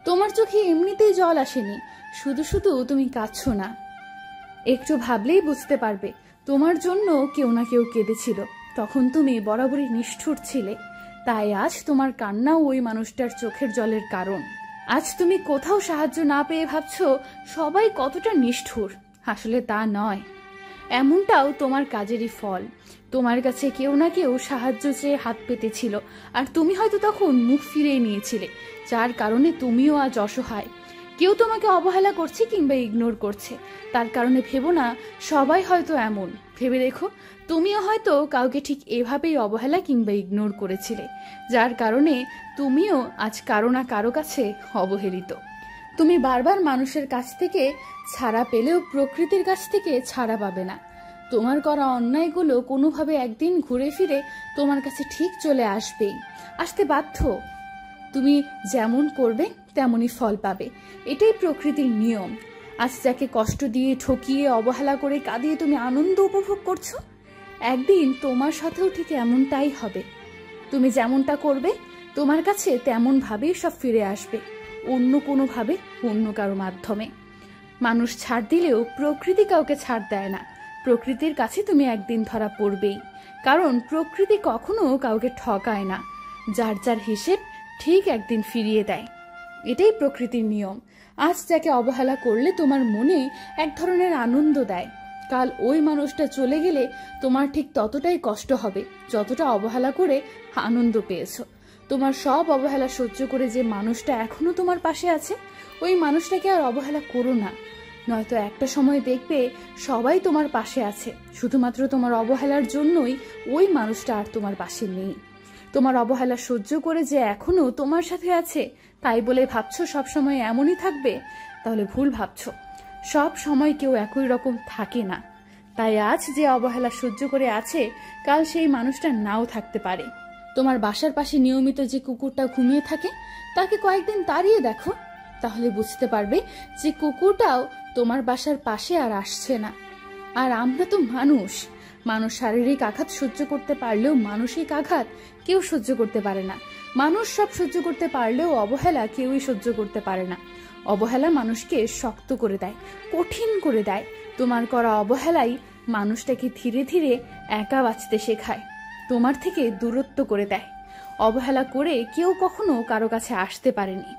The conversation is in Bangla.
তোমার চোখে এমনিতেই জল আসেনি, শুধু শুধু তুমি কাঁদছো না। একটু ভাবলেই বুঝতে পারবে তোমার জন্য কেউ না কেউ কেঁদেছিল, তখন তুমি বরাবরই নিষ্ঠুর ছিলে। তাই আজ তোমার কান্নাও ওই মানুষটার চোখের জলের কারণ। আজ তুমি কোথাও সাহায্য না পেয়ে ভাবছো সবাই কতটা নিষ্ঠুর, আসলে তা নয়। এমনটাও তোমার কাজেরই ফল। তোমার কাছে কেউ না কেউ সাহায্য চেয়ে হাত পেতেছিল, আর তুমি হয়তো তখন মুখ ফিরিয়ে নিয়েছিলে, যার কারণে তুমিও আজ অসহায়। কেউ তোমাকে অবহেলা করছে কিংবা ইগনোর করছে, তার কারণে ভেবো না সবাই হয়তো এমন। ভেবে দেখো তুমিও হয়তো কাউকে ঠিক এভাবেই অবহেলা কিংবা ইগনোর করেছিলে, যার কারণে তুমিও আজ কারো না কারো কাছে অবহেলিত। তুমি বারবার মানুষের কাছ থেকে ছাড়া পেলেও প্রকৃতির কাছ থেকে ছাড়া পাবে না। তোমার করা অন্যায়গুলো কোনোভাবে একদিন ঘুরে ফিরে তোমার কাছে ঠিক চলে আসবেই, আসতে বাধ্য। তুমি যেমন করবে তেমনই ফল পাবে, এটাই প্রকৃতির নিয়ম। আজ যাকে কষ্ট দিয়ে, ঠকিয়ে, অবহেলা করে, কাঁদিয়ে তুমি আনন্দ উপভোগ করছো, একদিন তোমার সাথেও ঠিক এমনটাই হবে। তুমি যেমনটা করবে তোমার কাছে তেমন ভাবেই সব ফিরে আসবে, অন্য কোনোভাবে, অন্য কারো মাধ্যমে। মানুষ ছাড় দিলেও প্রকৃতি কাউকে ছাড় দেয় না। প্রকৃতির কাছে তুমি একদিন ধরা পড়বেই, কারণ প্রকৃতি কখনো কাউকে ঠকায় না। যার যার হিসেব ঠিক একদিন ফিরিয়ে দেয়, এটাই প্রকৃতির নিয়ম। আজ যাকে অবহেলা করলে তোমার মনে এক ধরনের আনন্দ দেয়, কাল ওই মানুষটা চলে গেলে তোমার ঠিক ততটাই কষ্ট হবে যতটা অবহেলা করে আনন্দ পেয়েছো। তোমার সব অবহেলা সহ্য করে যে মানুষটা এখনো তোমার পাশে আছে, ওই মানুষটাকে আর অবহেলা করো না। নয়তো একটা সময় দেখবে সবাই তোমার পাশে আছে, শুধুমাত্র তোমার অবহেলার জন্যই ওই মানুষটা আর তোমার পাশে নেই। তোমার অবহেলা সহ্য করে যে এখনো তোমার সাথে আছে, তাই বলে ভাবছো সবসময় এমনই থাকবে, তাহলে ভুল ভাবছো। সব সময় কেউ একই রকম থাকে না। তাই আজ যে অবহেলা সহ্য করে আছে, কাল সেই মানুষটা নাও থাকতে পারে। তোমার বাসার পাশে নিয়মিত যে কুকুরটা ঘুমিয়ে থাকে, তাকে কয়েকদিন তাড়িয়ে দেখো, তাহলে বুঝতে পারবে যে কুকুরটাও তোমার বাসার পাশে আর আসছে না। আর আমরা তো মানুষ, মানুষ শারীরিক আঘাত সহ্য করতে পারলেও মানসিক আঘাত কেউ সহ্য করতে পারে না। মানুষ সব সহ্য করতে পারলেও অবহেলা কেউই সহ্য করতে পারে না। অবহেলা মানুষকে শক্ত করে দেয়, কঠিন করে দেয়। তোমার করা অবহেলাই মানুষটাকে ধীরে ধীরে একা বাঁচতে শেখায়, তোমার থেকে দূরত্ব করে দেয়। অবহেলা করে কেউ কখনো কারো কাছে আসতে পারেনি।